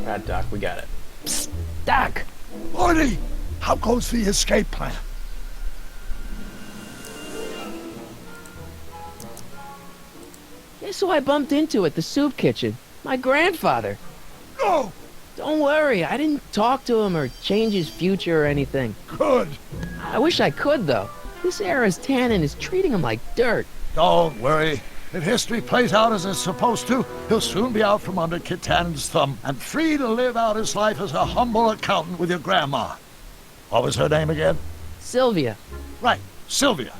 Alright, Doc, we got it. Psst, Doc! Marty, how goes the escape plan? Guess who I bumped into at the soup kitchen? My grandfather. No! Don't worry, I didn't talk to him or change his future or anything. Good. I wish I could, though. This era's tannin is treating him like dirt. Don't worry. If history plays out as it's supposed to, he'll soon be out from under Kit Tannen's thumb and free to live out his life as a humble accountant with your grandma. What was her name again? Sylvia. Right, Sylvia.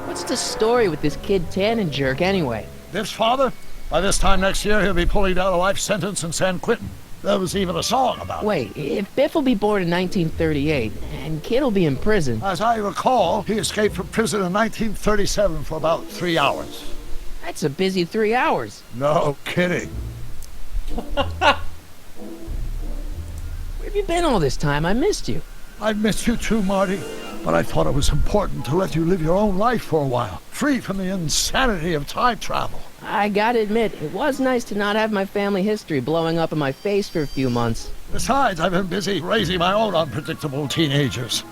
What's the story with this kid Tannen jerk anyway? Biff's father? By this time next year, he'll be pulling down a life sentence in San Quentin. There was even a song about it. Wait, if Biff will be born in 1938, and Kid will be in prison... As I recall, he escaped from prison in 1937 for about 3 hours. That's a busy 3 hours. No kidding. Where have you been all this time? I missed you. I missed you too, Marty. But I thought it was important to let you live your own life for a while, free from the insanity of time travel. I gotta admit, it was nice to not have my family history blowing up in my face for a few months. Besides, I've been busy raising my own unpredictable teenagers.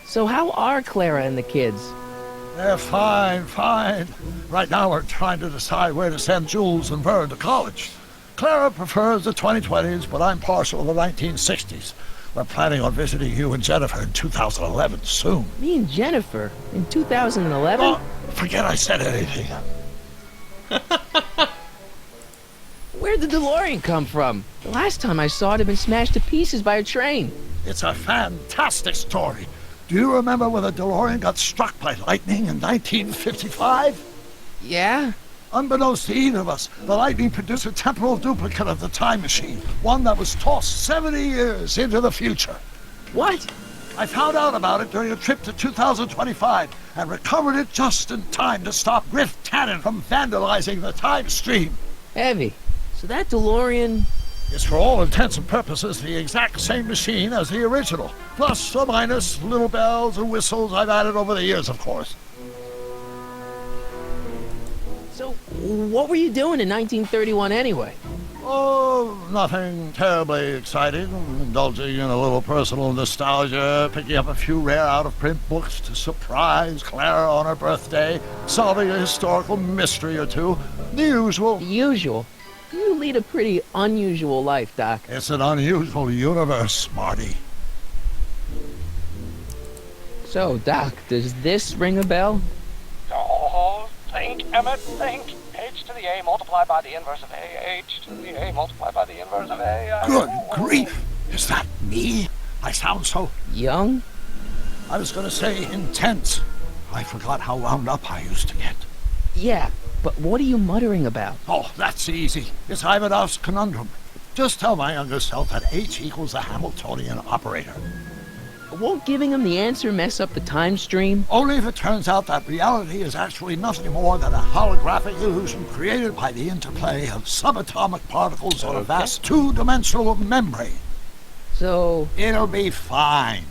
So how are Clara and the kids? They're fine, fine. Right now we're trying to decide where to send Jules and Vern to college. Clara prefers the 2020s, but I'm partial to the 1960s. We're planning on visiting you and Jennifer in 2011 soon. Me and Jennifer? In 2011? Oh, forget I said anything. Where'd the DeLorean come from? The last time I saw it had been smashed to pieces by a train. It's a fantastic story. Do you remember when the DeLorean got struck by lightning in 1955? Yeah? Unbeknownst to either of us, the lightning produced a temporal duplicate of the time machine, one that was tossed 70 years into the future. What? I found out about it during a trip to 2025 and recovered it just in time to stop Griff Tannen from vandalizing the time stream. Heavy. So that DeLorean... It's for all intents and purposes the exact same machine as the original. Plus or minus little bells and whistles I've added over the years, of course. So, what were you doing in 1931 anyway? Oh, nothing terribly exciting. Indulging in a little personal nostalgia, picking up a few rare out-of-print books to surprise Clara on her birthday, solving a historical mystery or two. The usual. The usual? You lead a pretty unusual life, Doc. It's an unusual universe, Marty. So, Doc, does this ring a bell? Oh, think, Emmett, think. H to the A multiplied by the inverse of A. H to the A multiplied by the inverse of A. Good grief! Is that me? I sound so... Young? I was gonna say intense. I forgot how wound up I used to get. Yeah, but what are you muttering about? Oh, that's easy. It's Ivanov's conundrum. Just tell my younger self that H equals the Hamiltonian operator. Won't giving him the answer mess up the time stream? Only if it turns out that reality is actually nothing more than a holographic illusion created by the interplay of subatomic particles on a vast two-dimensional membrane. So... It'll be fine.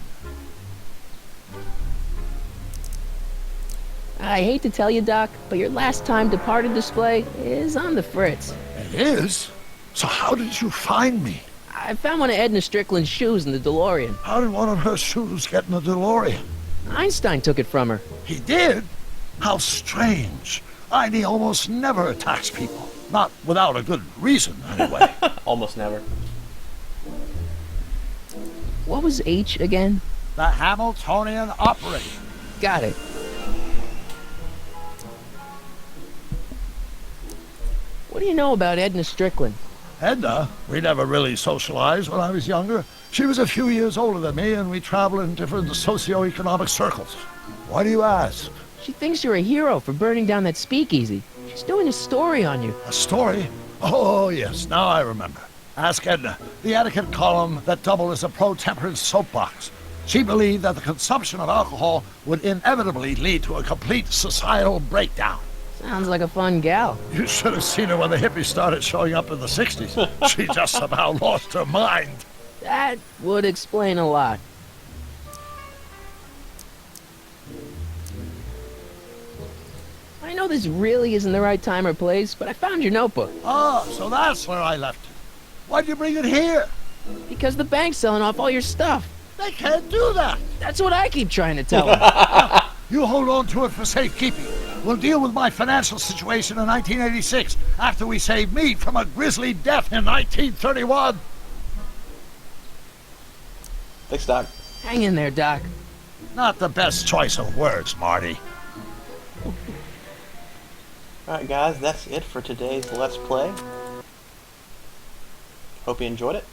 I hate to tell you, Doc, but your last time departed display is on the fritz. It is? So how did you find me? I found one of Edna Strickland's shoes in the DeLorean. How did one of her shoes get in the DeLorean? Einstein took it from her. He did? How strange. Heidi almost never attacks people. Not without a good reason, anyway. Almost never. What was H again? The Hamiltonian operator. Got it. What do you know about Edna Strickland? Edna, we never really socialized when I was younger. She was a few years older than me, and we traveled in different socioeconomic circles. Why do you ask? She thinks you're a hero for burning down that speakeasy. She's doing a story on you. A story? Oh, yes, now I remember. Ask Edna, the etiquette column that doubled as a pro-temperance soapbox. She believed that the consumption of alcohol would inevitably lead to a complete societal breakdown. Sounds like a fun gal. You should have seen her when the hippies started showing up in the 60s. She just somehow lost her mind. That would explain a lot. know this really isn't the right time or place, but I found your notebook. Ah, so that's where I left it. Why'd you bring it here? Because the bank's selling off all your stuff. They can't do that. That's what I keep trying to tell them. You hold on to it for safekeeping. We'll deal with my financial situation in 1986 after we save me from a grisly death in 1931. Thanks, Doc. Hang in there, Doc. Not the best choice of words, Marty. Alright, guys, that's it for today's Let's Play. Hope you enjoyed it.